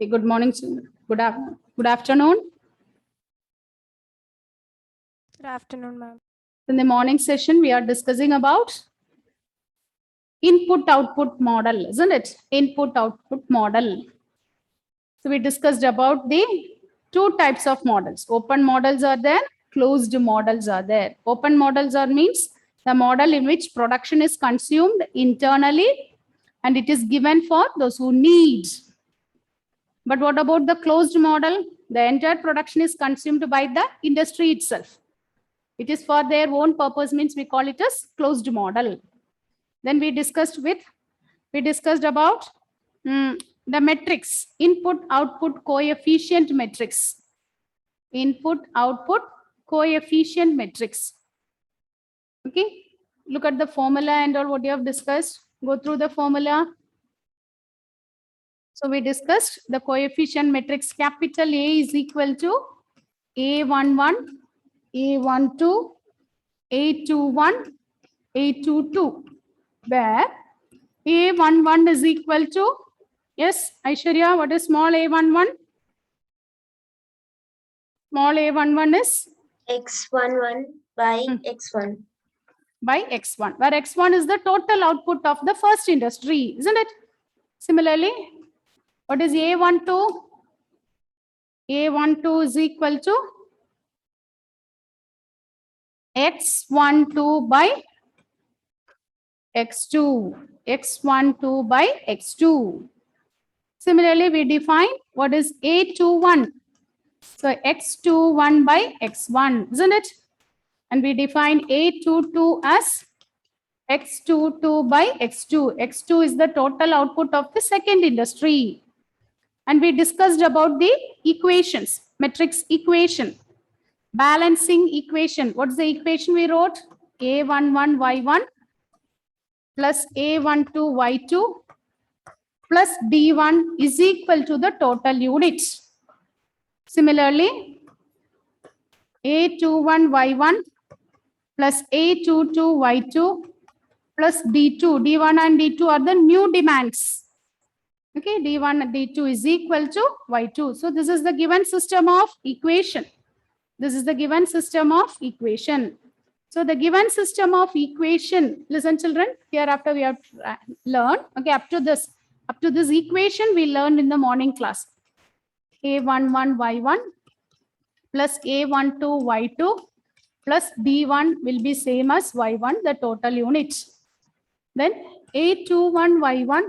Okay, good morning, good afternoon. Good afternoon, ma'am. In the morning session, we are discussing about input-output model, isn't it? Input-output model. So we discussed about the two types of models. Open models are there, closed models are there. Open models are means the model in which production is consumed internally and it is given for those who need. But what about the closed model? The entire production is consumed by the industry itself. It is for their own purpose, means we call it as closed model. Then we discussed about the metrics, input output coefficient metrics. Input output coefficient metrics. Okay, look at the formula and all what you have discussed. Go through the formula. So we discussed the coefficient matrix. Capital A is equal to A11, A12, A21, A22, where A11 is equal to, yes, Aishwarya, what is small a11? Small a11 is x11 by x1. By x1, where x1 is the total output of the first industry, isn't it? Similarly, what is a12? A12 is equal to x12 by x2, x12 by x2. Similarly, we define what is A21. So x21 by x1, isn't it? And we define A22 as x22 by x2. x2 is the total output of the second industry. And we discussed about the equations, matrix equation, balancing equation. What's the equation we wrote? A11y1 plus A12y2 plus B1 is equal to the total units. Similarly, A21y1 plus A22y2 plus D2. D1 and D2 are the new demands. Okay, D1 and D2 is equal to Y2. So this is the given system of equation. This is the given system of equation. So the given system of equation, listen children, hereafter we have learned, okay, up to this equation we learned in the morning class. A11y1 plus A12y2 plus D1 will be same as Y1, the total units. Then A21y1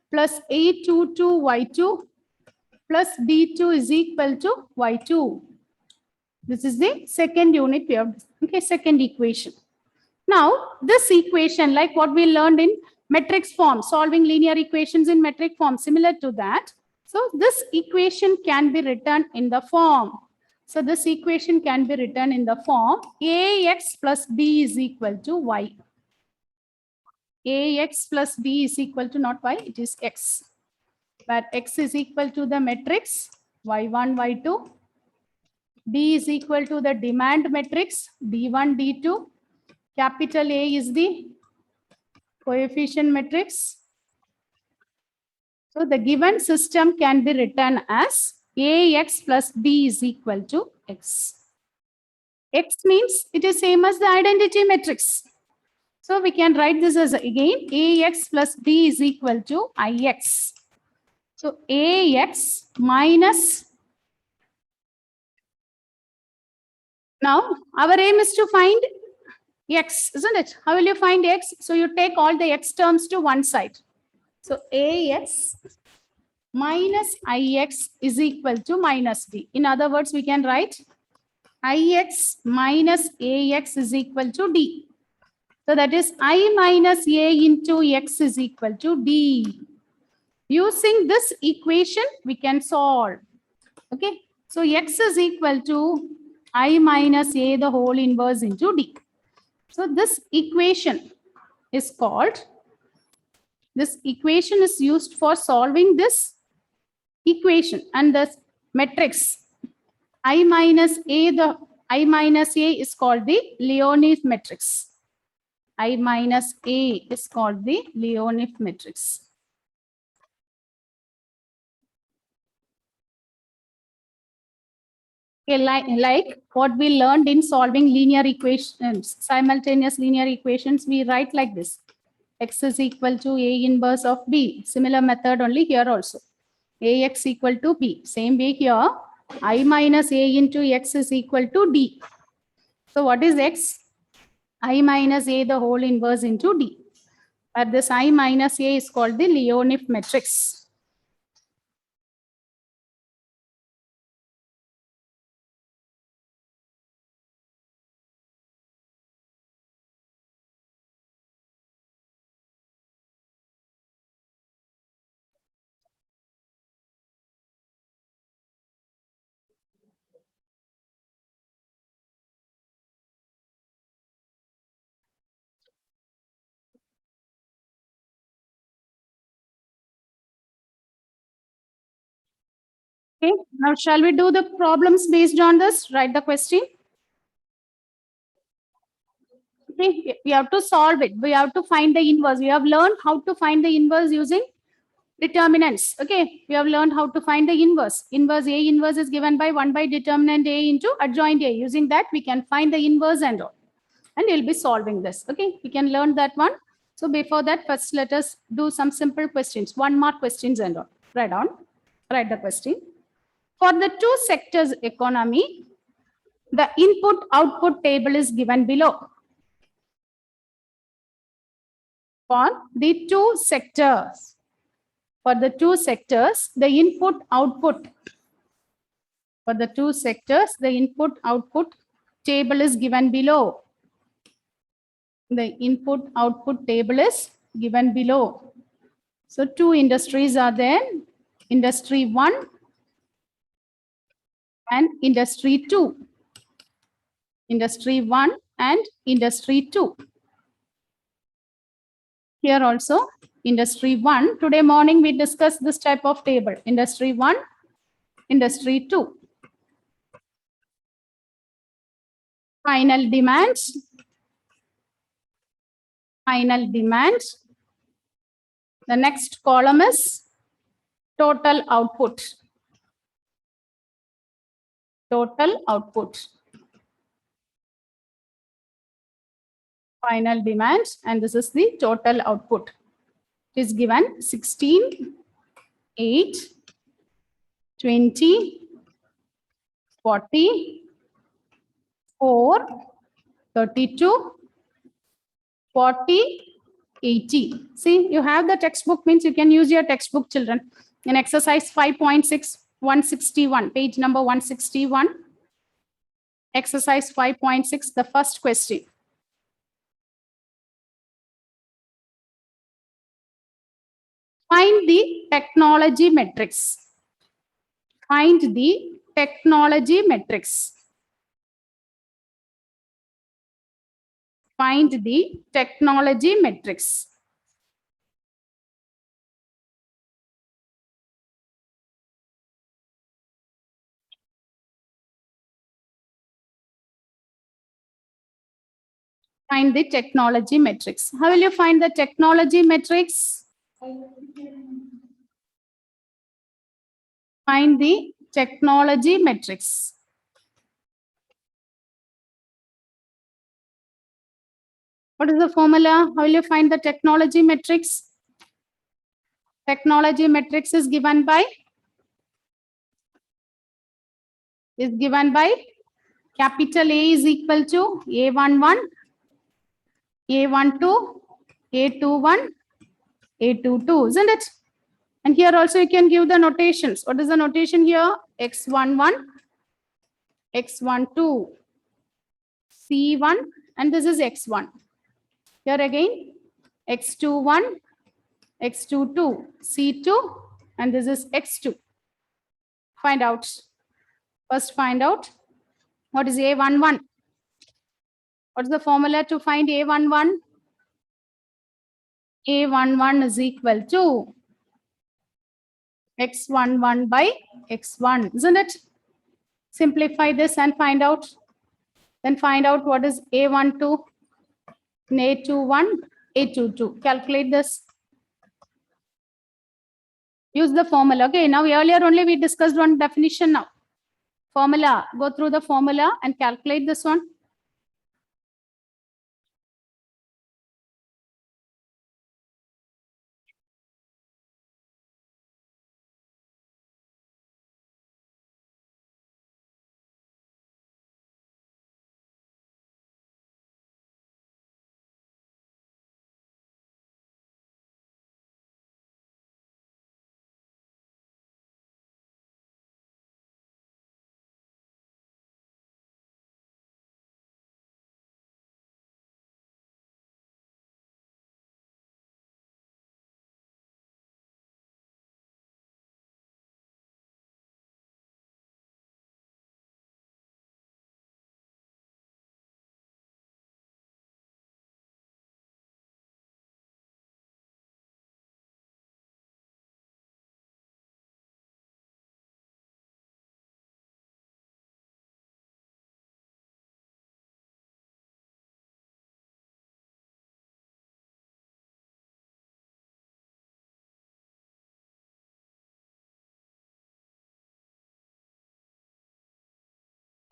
plus A22y2 plus D2 is equal to Y2. This is the second unit we have, okay, second equation. Now, this equation, like what we learned in matrix form, solving linear equations in metric form, similar to that. So this equation can be written in the form. So this equation can be written in the form Ax plus B is equal to Y. Ax plus B is equal to not Y, it is X. Where X is equal to the matrix Y1, Y2. D is equal to the demand matrix D1, D2. Capital A is the coefficient matrix. So the given system can be written as Ax plus B is equal to X. X means it is same as the identity matrix. So we can write this as again Ax plus B is equal to Ix. So Ax minus. Now our aim is to find X, isn't it? How will you find X? So you take all the X terms to one side. So Ax minus Ix is equal to minus D. In other words, we can write Ix minus Ax is equal to D. So that is I minus A into X is equal to D. Using this equation, we can solve. Okay. So X is equal to I minus A the whole inverse into D. So this equation is called, this equation is used for solving this equation, and the matrix I minus A is called the Leonov matrix. I minus A is called the Leonov matrix. Okay, like what we learned in solving linear equations, simultaneous linear equations, we write like this. X is equal to A inverse of B. Similar method only here also. AX equal to B. Same way here, I minus A into X is equal to D. So what is X? I minus A the whole inverse into D. But this I minus A is called the Leonif matrix. Okay, now shall we do the problems based on this? Write the question. Okay, we have to solve it. We have to find the inverse. We have learned how to find the inverse using determinants. Okay, we have learned how to find the inverse. Inverse A inverse is given by 1 by determinant A into adjoint A. Using that, we can find the inverse and all. And we'll be solving this. Okay, we can learn that one. So before that, first let us do some simple questions, 1 mark questions and all. Write the question. For the two sectors economy, the input output table is given below. For the two sectors, the input output. For the two sectors, the input output table is given below. The input output table is given below. So two industries are there, industry 1 and industry 2. Industry 1 and industry 2. Here also industry 1. Today morning we discussed this type of table. Industry 1, industry 2. Final demands. Final demands. The next column is total output. Total output. Final demands, and this is the total output. It is given 16, 8, 20, 40, 4, 32, 40, 80. See, you have the textbook, means you can use your textbook, children. In exercise 5.6, 161, page number 161. Exercise 5.6, the first question. Find the technology matrix. Find the technology matrix. Find the technology matrix. Find the technology matrix. How will you find the technology matrix? Find the technology matrix. What is the formula? How will you find the technology matrix? Technology matrix is given by capital A is equal to A11, A12, A21, A22, isn't it? And here also you can give the notations. What is the notation here? X11, X12, C1, and this is X1. Here again, X21, X22, C2, and this is X2. Find out. First find out what is A11. What's the formula to find A11? A11 is equal to X11 by X1, isn't it? Simplify this and find out. Then find out what is A12 and A21, A22. Calculate this. Use the formula. Okay, now earlier only we discussed one definition now. Formula. Go through the formula and calculate this one.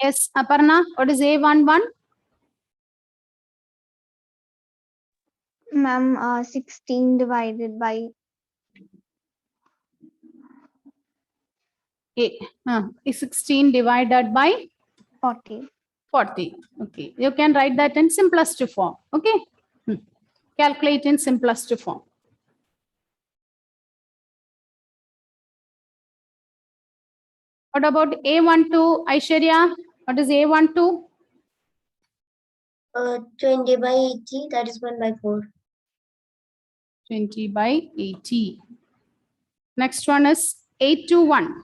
Yes, Aparna, what is A11? Ma'am, 16 divided by Is 16 divided by 40. 40. Okay, you can write that in simplest form. Okay, calculate in simplest form. What about A12, Aishwarya? What is A12? 20 by 80, that is 1 by 4. 20 by 80. Next one is 821.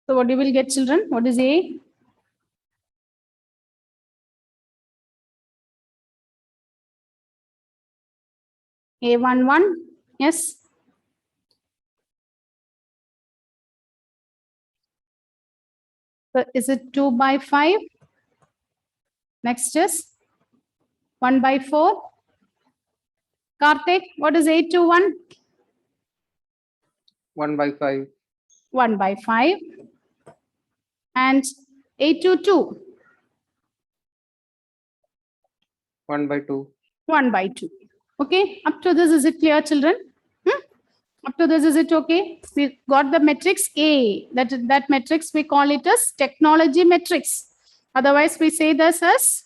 So what you will get, children? What is A? A11, yes. So is it 2 by 5? Next is 1 by 4. Karthik, what is 821? 1 by 5. 1 by 5. And 822? 1 by 2. 1 by 2. Okay, up to this, is it clear, children? Up to this, is it okay? We got the matrix A. That matrix, we call it as technology matrix. Otherwise, we say this as,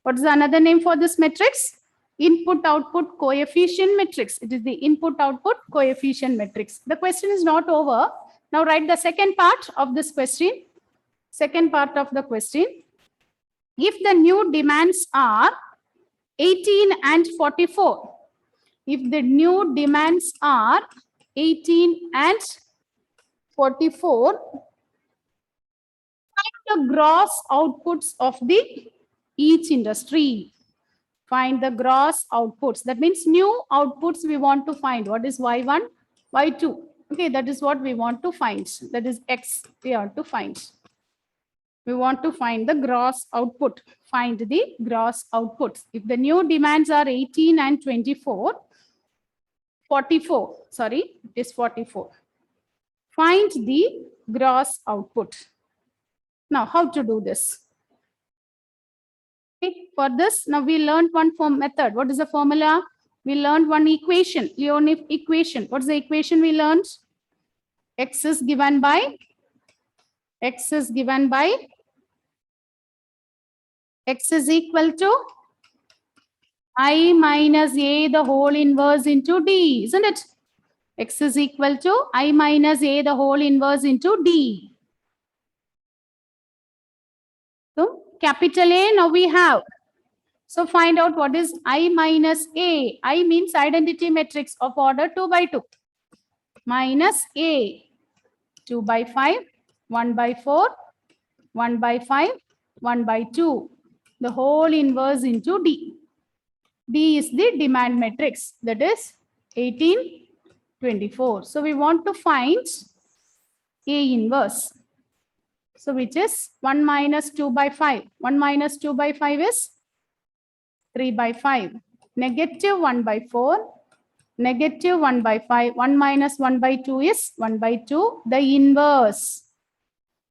what is another name for this matrix? Input-output coefficient matrix. It is the input-output coefficient matrix. The question is not over. Now write the second part of this question. Second part of the question. If the new demands are 18 and 44, if the new demands are 18 and 44, find the gross outputs of each industry. Find the gross outputs. That means new outputs we want to find. What is Y1, Y2? Okay, that is what we want to find. That is X we have to find. We want to find the gross output. Find the gross outputs. If the new demands are 18 and 44, 44, sorry, it is 44. Find the gross output. Now, how to do this? Okay, for this, now we learned one form method. What is the formula? We learned one equation, Leonov equation. What's the equation we learned? X is given by X is equal to I minus A the whole inverse into D, isn't it? X is equal to I minus A the whole inverse into D. So capital A now we have. So find out what is I minus A. I means identity matrix of order 2 by 2. Minus A. 2 by 5, 1 by 4, 1 by 5, 1 by 2. The whole inverse into D. D is the demand matrix, that is 18, 24. So we want to find A inverse. So which is 1 minus 2 by 5. 1 minus 2 by 5 is 3 by 5. Negative 1 by 4. Negative 1 by 5. 1 minus 1 by 2 is 1 by 2. The inverse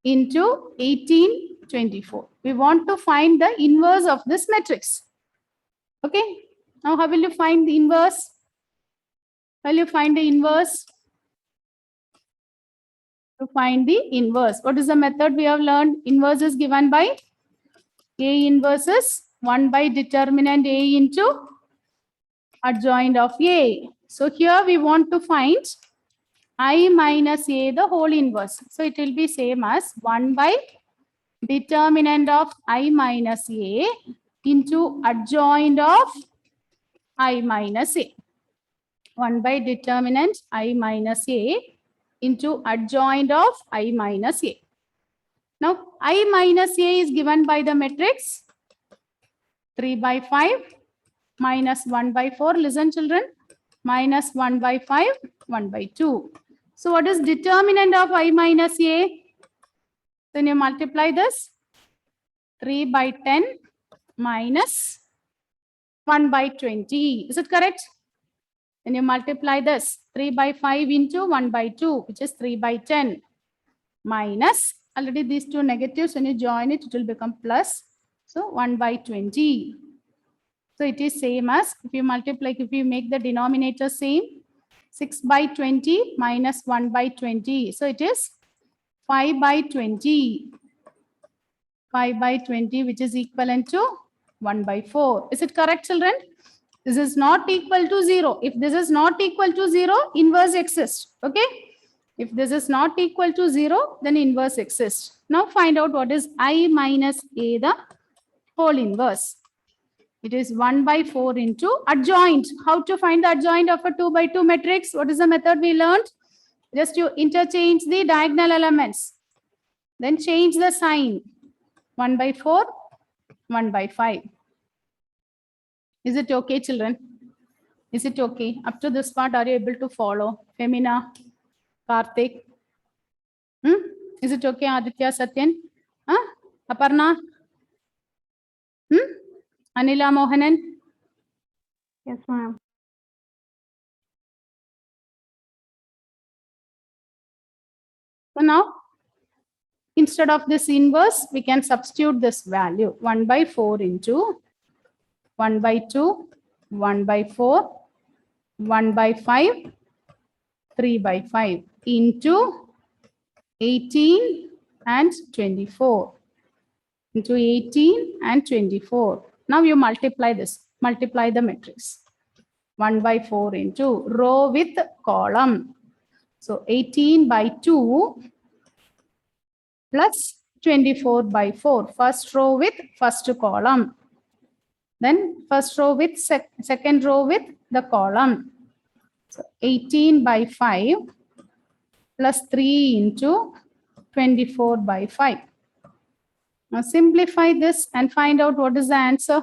into 18, 24. We want to find the inverse of this matrix. Okay. Now how will you find the inverse? Will you find the inverse? To find the inverse. What is the method we have learned? Inverse is given by A inverse is 1 by determinant A into adjoint of A. So here we want to find I minus A the whole inverse. So it will be same as 1 by determinant of I minus A into adjoint of I minus A. 1 by determinant I minus A into adjoint of I minus A. Now, I minus A is given by the matrix 3 by 5 minus 1 by 4. Listen, children. Minus 1 by 5, 1 by 2. So, what is determinant of I minus A? Then you multiply this 3 by 10 minus 1 by 20. Is it correct? Then you multiply this 3 by 5 into 1 by 2, which is 3 by 10 minus, already these two negatives, when you join it, it will become plus. So 1 by 20. So it is same as if you multiply, if you make the denominator same, 6 by 20 minus 1 by 20. So it is 5 by 20. 5 by 20, which is equivalent to 1 by 4. Is it correct, children? This is not equal to 0. If this is not equal to 0, inverse exists. Okay. If this is not equal to 0, then inverse exists. Now find out what is I minus A the whole inverse. It is 1 by 4 into adjoint. How to find the adjoint of a 2 by 2 matrix? What is the method we learned? Just you interchange the diagonal elements. Then change the sign. 1 by 4, 1 by 5. Is it okay, children? Is it okay? Up to this part, are you able to follow? Femina, Karthik? Is it okay, Aditya, Satyan? Aparna? Anila, Mohanan? Yes, ma'am. So now, instead of this inverse, we can substitute this value 1 by 4 into 1 by 2, 1 by 4, 1 by 5, 3 by 5 into 18 and 24 into 18 and 24. Now you multiply this, multiply the matrix. 1 by 4 into row with column. So 18 by 2 plus 24 by 4. First row with first column. Then first row with second row with the column. So 18 by 5 plus 3 into 24 by 5. Now simplify this and find out what is the answer.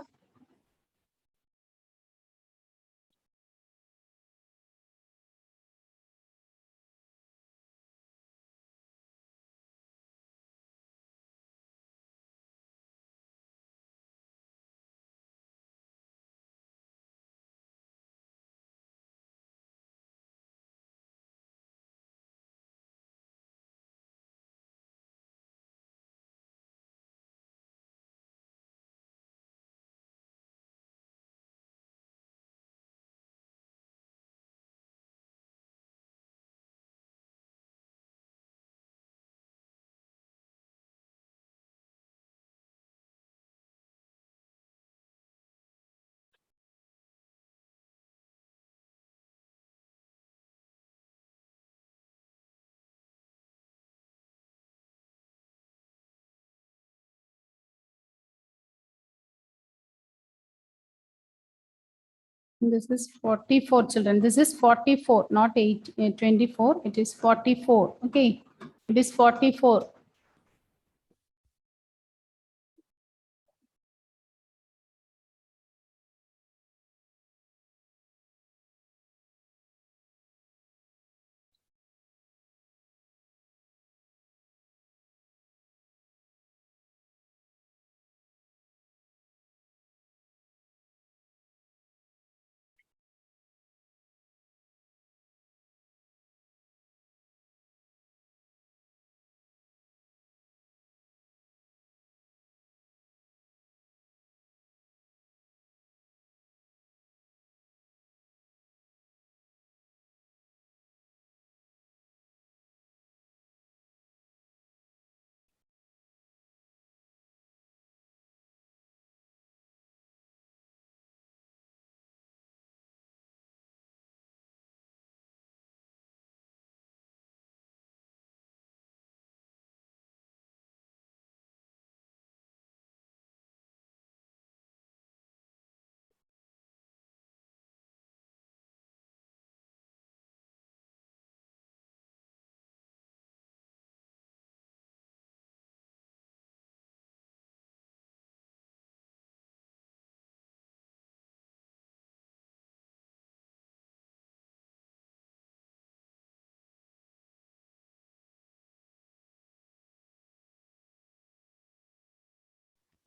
This is 44 children. This is 44, not 24. It is 44. Okay. It is 44.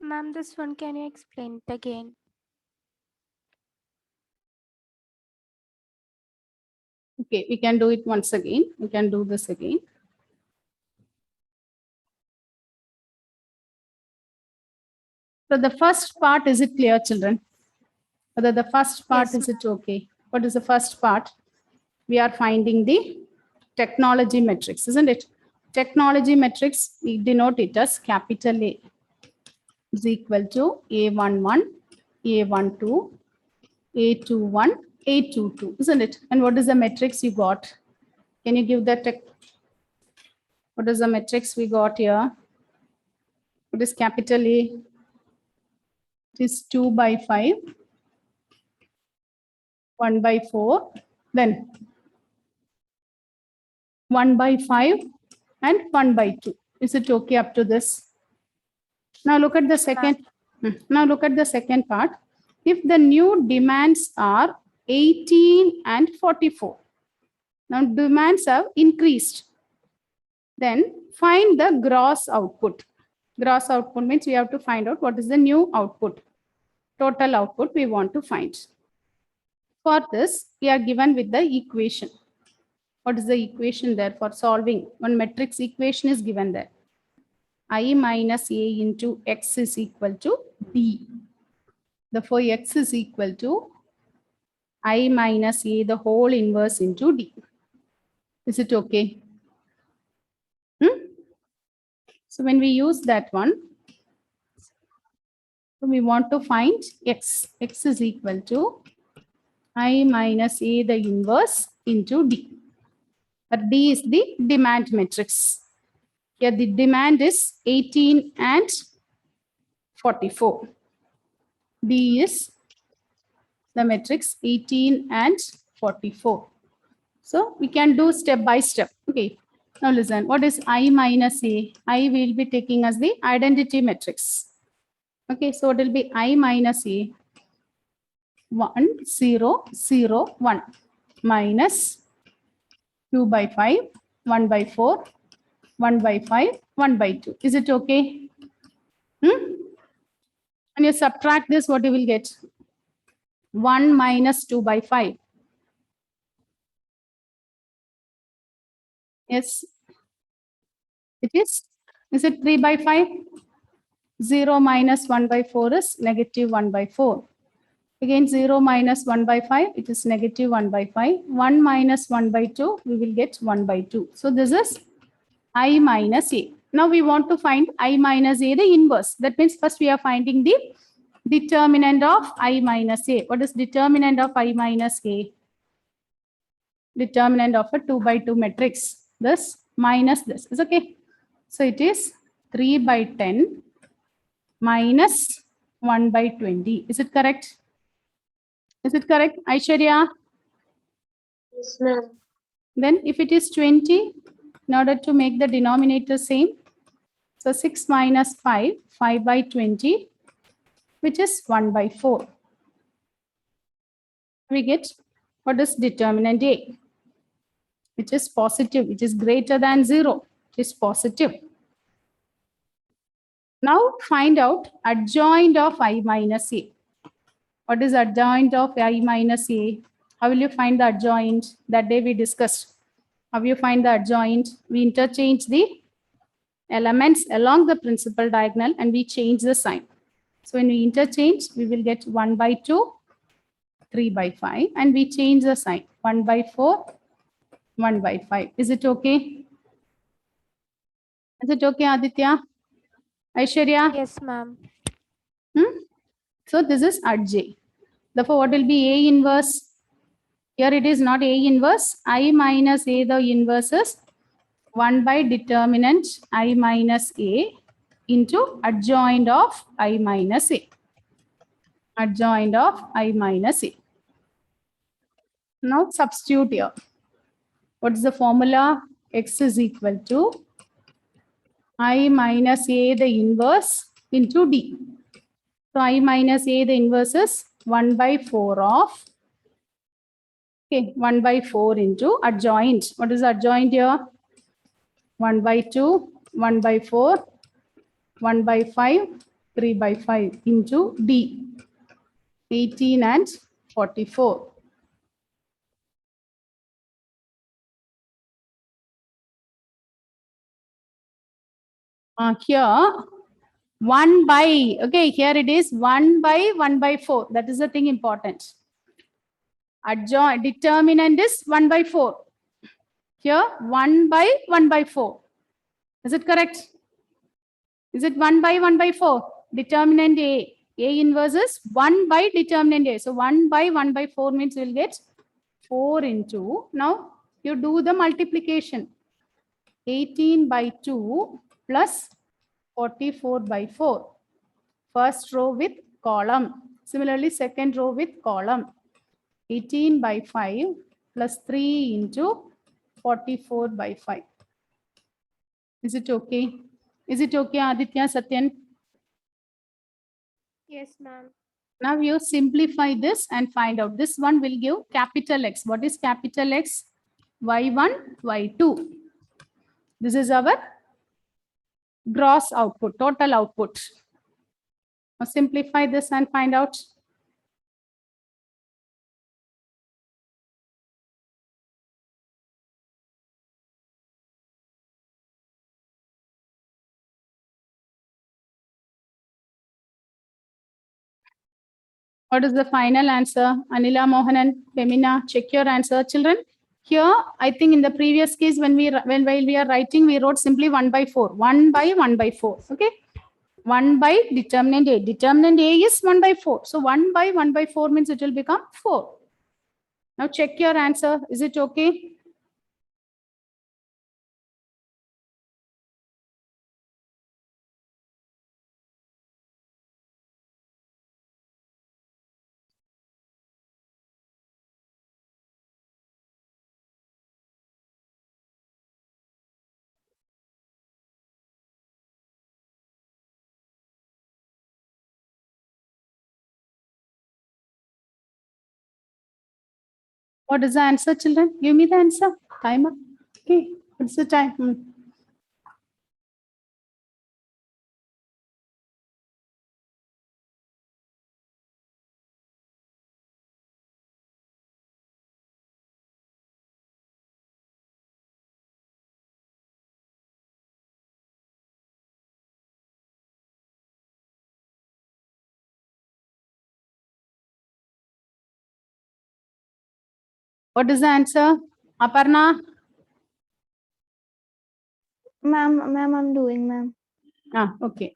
Ma'am, this one, can you explain it again? Okay, we can do it once again. We can do this again. So the first part, is it clear, children? Whether the first part, Yes, is it okay? What is the first part? We are finding the technology metrics, isn't it? Technology metrics, we denote it as capital A is equal to A11, A12, A21, A22, isn't it? And what is the metrics you got? Can you give the what is the metrics we got here? What is capital A? It is 2 by 5, 1 by 4, then 1 by 5 and 1 by 2. Is it okay up to this? Now look at the second. Now look at the second part. If the new demands are 18 and 44. Now demands have increased. Then find the gross output. Gross output means we have to find out what is the new output. Total output we want to find. For this, we are given with the equation. What is the equation there for solving? One matrix equation is given there. I minus A into X is equal to D. Therefore, X is equal to I minus A the whole inverse into D. Is it okay? So when we use that one, so we want to find X. X is equal to I minus A the inverse into D. But D is the demand matrix. Here the demand is 18 and 44. D is the matrix 18 and 44. So we can do step by step. Okay. Now listen, what is I minus A? I will be taking as the identity matrix. Okay, so it will be I minus A 1, 0, 0, 1 minus 2 by 5, 1 by 4, 1 by 5, 1 by 2. Is it okay? When you subtract this, what you will get? 1 minus 2 by 5. Yes. It is. Is it 3 by 5? 0 minus 1 by 4 is negative 1 by 4. Again, 0 minus 1 by 5, it is negative 1 by 5. 1 minus 1 by 2, we will get 1 by 2. So this is I minus A. Now we want to find I minus A, the inverse. That means first we are finding the determinant of I minus A. What is determinant of I minus A? Determinant of a 2 by 2 matrix. This minus this is okay. So it is 3 by 10 minus 1 by 20. Is it correct? Is it correct, Aishwarya? Yes, ma'am. Then if it is 20, in order to make the denominator same, so 6 minus 5, 5 by 20, which is 1 by 4. We get what is determinant A, which is positive, which is greater than 0, which is positive. Now find out adjoint of I minus A. What is adjoint of I minus A? How will you find the adjoint? That day we discussed. How you find the adjoint? We interchange the elements along the principal diagonal and we change the sign. So when we interchange, we will get 1 by 2, 3 by 5, and we change the sign 1 by 4, 1 by 5. Is it okay? Is it okay, Aditya? Aishwarya? Yes, ma'am. So this is adj. Therefore, what will be A inverse? Here it is not A inverse. I minus A, the inverse is 1 by determinant I minus A into adjoint of I minus A. Adjoint of I minus A. Now substitute here. What is the formula? X is equal to I minus A, the inverse, into D. So I minus A, the inverse is 1 by 4 of, okay, 1 by 4 into adjoint. What is adjoint here? 1 by 2, 1 by 4, 1 by 5, 3 by 5 into D. 18 and 44. Here 1 by, okay, here it is 1 by 1 by 4. That is the thing important. Adjoint determinant is 1 by 4. Here 1 by 1 by 4. Is it correct? Is it 1 by 1 by 4? Determinant A. A inverse is 1 by determinant A. So 1 by 1 by 4 means you will get 4 into. Now you do the multiplication. 18 by 2 plus 44 by 4. First row with column. Similarly, second row with column. 18 by 5 plus 3 into 44 by 5. Is it okay? Is it okay, Aditya, Satyan? Yes, ma'am. Now you simplify this and find out. This one will give capital X. What is capital X? Y1, Y2. This is our gross output, total output. Now simplify this and find out. What is the final answer? Anila, Mohanan, Femina, check your answer, children. Here, I think in the previous case, while we are writing, we wrote simply 1 by 4. 1 by 1 by 4. Okay. 1 by determinant A. Determinant A is 1 by 4. So 1 by 1 by 4 means it will become 4. Now check your answer. Is it okay? What is the answer, children? Give me the answer. Timer. Okay. What's the time? What is the answer? Aparna? Ma'am, I'm doing, ma'am. Okay.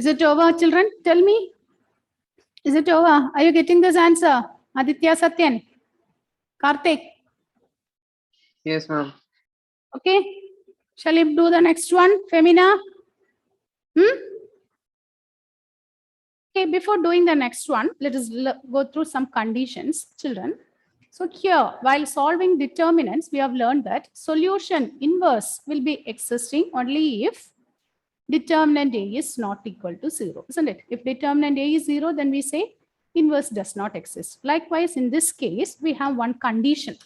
Is it over, children? Tell me. Is it over? Are you getting this answer? Aditya, Satyan, Karthik. Yes, ma'am. Okay. Shall we do the next one? Femina? Okay, before doing the next one, let us go through some conditions, children. So here, while solving determinants, we have learned that solution inverse will be existing only if determinant A is not equal to 0, isn't it? If determinant A is 0, then we say inverse does not exist. Likewise, in this case, we have one condition.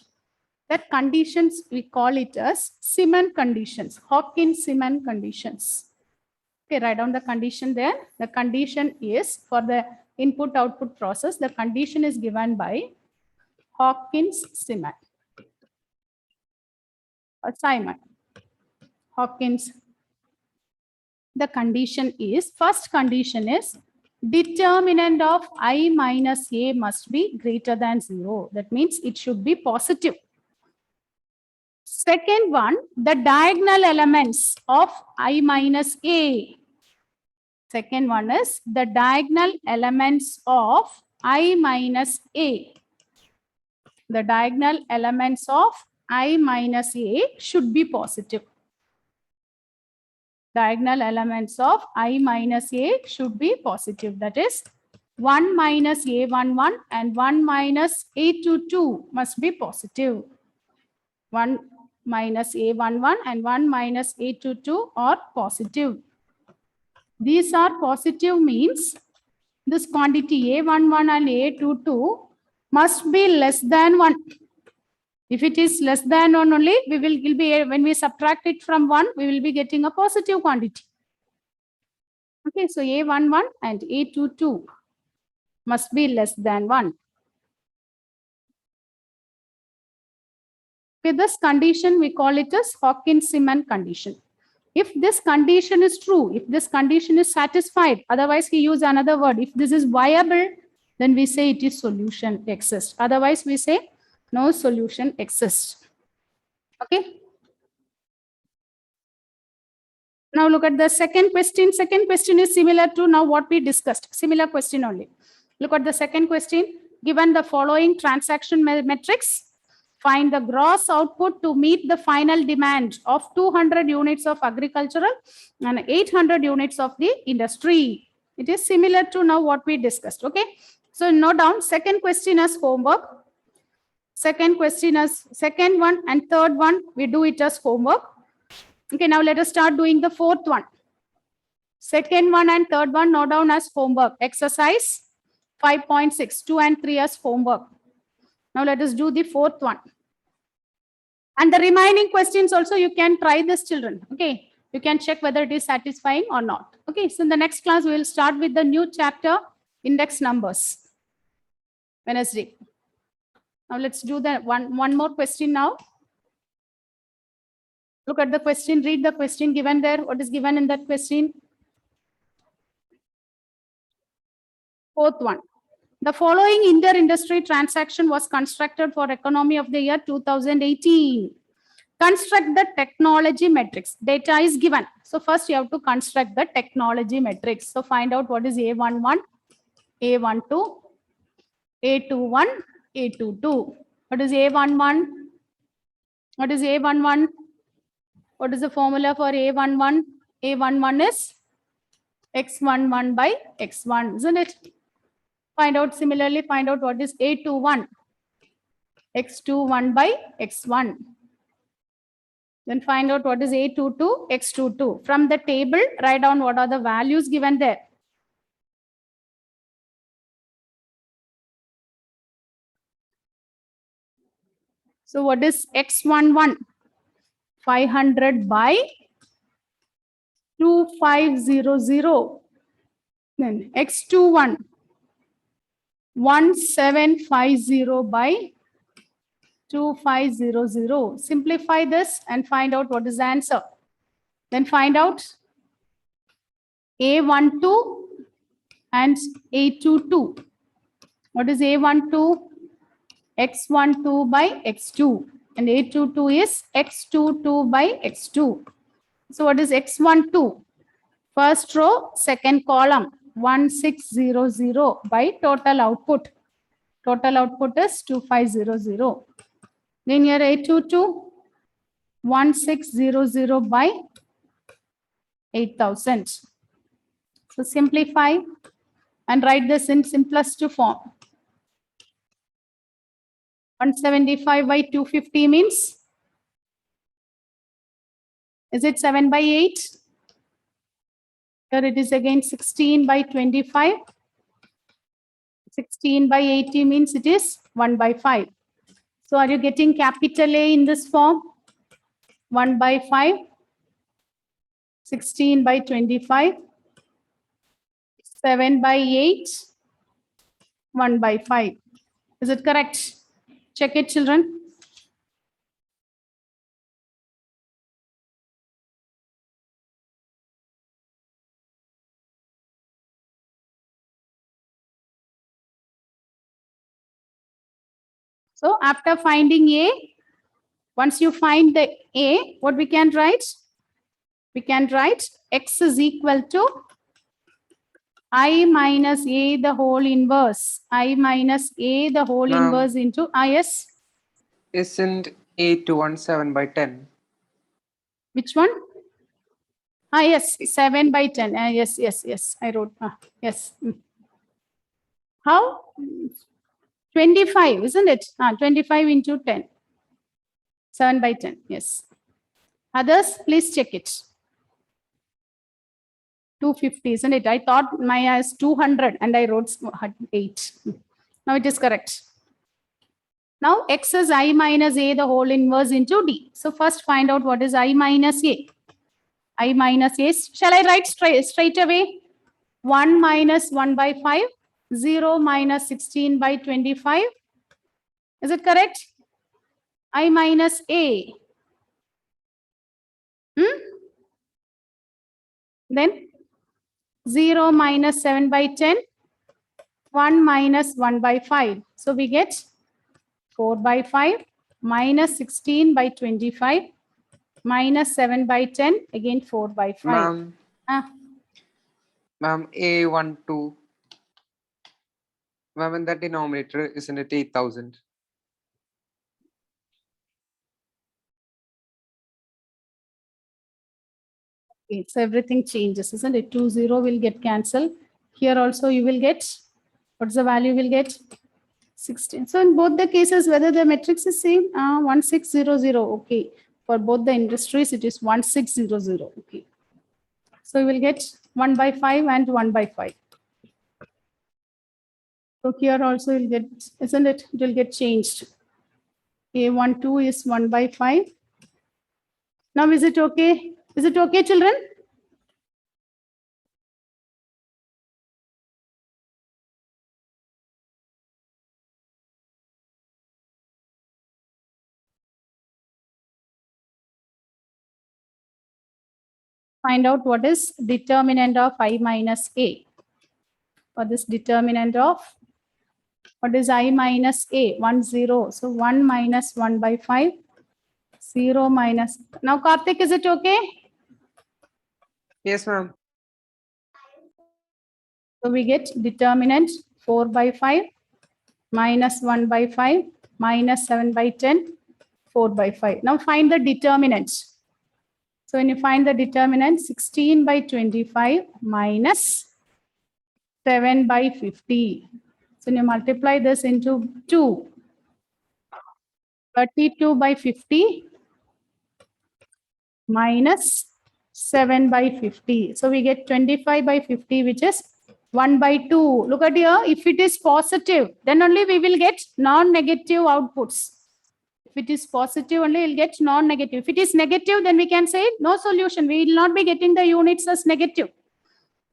That conditions, we call it as Simon conditions, Hawkins-Simon conditions. Okay, write down the condition there. The condition is for the input-output process, the condition is given by Hawkins-Simon. Or Simon. Hawkins. The condition is, first condition is determinant of I minus A must be greater than 0. That means it should be positive. Second one, the diagonal elements of I minus A. Second one is the diagonal elements of I minus A. The diagonal elements of I minus A should be positive. Diagonal elements of I minus A should be positive. That is 1 minus A11 and 1 minus A22 must be positive. 1 minus A11 and 1 minus A22 are positive. These are positive means this quantity A11 and A22 must be less than 1. If it is less than 1 only, we will be, when we subtract it from 1, we will be getting a positive quantity. Okay, so A11 and A22 must be less than 1. Okay, this condition, we call it as Hawkins-Simon condition. If this condition is true, if this condition is satisfied, otherwise we use another word. If this is viable, then we say it is solution exists. Otherwise we say no solution exists. Okay. Now look at the second question. Second question is similar to now what we discussed. Similar question only. Look at the second question. Given the following transaction metrics, find the gross output to meet the final demand of 200 units of agricultural and 800 units of the industry. It is similar to now what we discussed. Okay. So note down second question as homework. Second question as second one and third one, we do it as homework. Okay, now let us start doing the fourth one. Second one and third one, note down as homework. Exercise 5.6, 2 and 3 as homework. Now let us do the fourth one. And the remaining questions also you can try this, children. Okay, you can check whether it is satisfying or not. Okay, so in the next class, we will start with the new chapter, index numbers. Wednesday. Now let's do the one more question now. Look at the question, read the question given there. What is given in that question? Fourth one. The following inter-industry transaction was constructed for economy of the year 2018. Construct the technology metrics. Data is given. So first you have to construct the technology metrics. So find out what is A11, A12, A21, A22. What is A11? What is A11? What is the formula for A11? A11 is X11 by X1, isn't it? Find out similarly, find out what is A21. X21 by X1. Then find out what is A22, X22. From the table, write down what are the values given there. So what is X11? 500 by 2500. Then X21, 1750 by 2500. Simplify this and find out what is the answer. Then find out A12 and A22. What is A12? X12 by X2. And A22 is X22 by X2. So what is X12? First row, second column, 1600 by total output. Total output is 2500. Then here A22, 1600 by 8000. So simplify and write this in simplest form. 175 by 250 means, is it 7 by 8? Here it is again 16 by 25. 16 by 80 means it is 1 by 5. So are you getting capital A in this form? 1 by 5. 16 by 25. 7 by 8. 1 by 5. Is it correct? Check it, children. So after finding A, once you find the A, what we can write? We can write X is equal to I minus A the whole inverse. I minus A the whole Ma'am. inverse into IS. Isn't 8 to 17 by 10? Which one? Yes, 7 by 10. Yes. I wrote. Yes. How? 25, isn't it? 25 into 10. 7 by 10. Yes. Others, please check it. 250, isn't it? I thought my is 200 and I wrote 8. Now it is correct. Now X is I minus A the whole inverse into D. So first find out what is I minus A. I minus A. Shall I write straight away? 1 minus 1 by 5. 0 minus 16 by 25. Is it correct? I minus A. Then 0 minus 7 by 10. 1 minus 1 by 5. So we get 4 by 5 minus 16 by 25 minus 7 by 10. Again 4 by 5. Ma'am. Ma'am, A12. Ma'am, in the denominator, isn't it 8000? Okay, so everything changes, isn't it? 20 will get cancelled. Here also you will get, what's the value will get? 16. So in both the cases, whether the matrix is same, 1600. Okay. For both the industries, it is 1600. Okay. So you will get 1 by 5 and 1 by 5. So here also you'll get, isn't it? It will get changed. A12 is 1 by 5. Now is it okay? Is it okay, children? Find out what is determinant of I minus A. For this determinant of, what is I minus A? 1, 0. So 1 minus 1 by 5. 0 minus. Now Karthik, is it okay? Yes, ma'am. So we get determinant 4 by 5 minus 1 by 5 minus 7 by 10, 4 by 5. Now find the determinant. So when you find the determinant, 16 by 25 minus 7 by 50. So when you multiply this into 2, 32 by 50 minus 7 by 50. So we get 25 by 50, which is 1 by 2. Look at here. If it is positive, then only we will get non-negative outputs. If it is positive, only we'll get non-negative. If it is negative, then we can say no solution. We will not be getting the units as negative.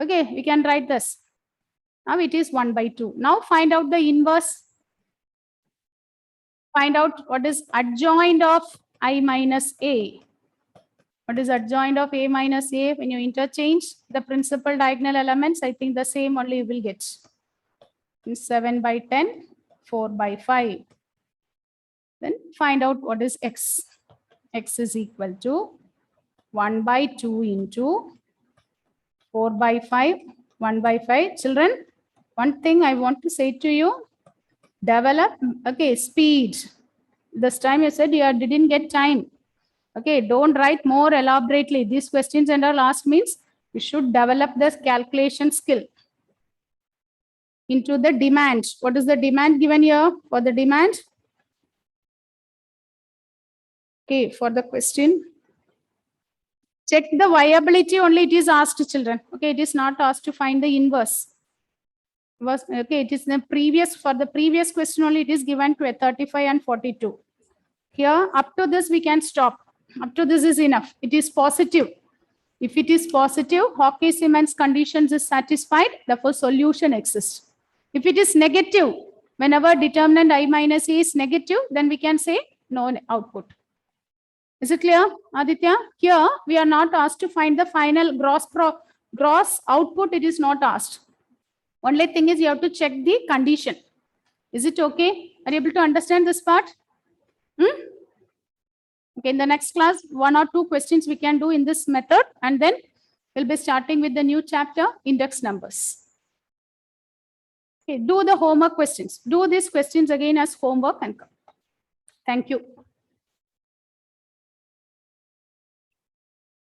Okay, we can write this. Now it is 1 by 2. Now find out the inverse. Find out what is adjoint of I minus A. What is adjoint of A minus A? When you interchange the principal diagonal elements, I think the same only you will get. 7 by 10, 4 by 5. Then find out what is X. X is equal to 1 by 2 into 4 by 5, 1 by 5. Children, one thing I want to say to you, develop, okay, speed. This time you said you didn't get time. Okay, don't write more elaborately. These questions and all asked means you should develop this calculation skill into the demand. What is the demand given here for the demand? Okay, for the question. Check the viability only it is asked, children. Okay, it is not asked to find the inverse. Okay, it is the previous, for the previous question only it is given to a 35 and 42. Here, up to this we can stop. Up to this is enough. It is positive. If it is positive, Hawkey-Simmons conditions is satisfied, therefore solution exists. If it is negative, whenever determinant I minus A is negative, then we can say no output. Is it clear, Aditya? Here, we are not asked to find the final gross output. It is not asked. Only thing is you have to check the condition. Is it okay? Are you able to understand this part? Okay, in the next class, 1 or 2 questions we can do in this method, and then we'll be starting with the new chapter, index numbers. Okay, do the homework questions. Do these questions again as homework and come. Thank you.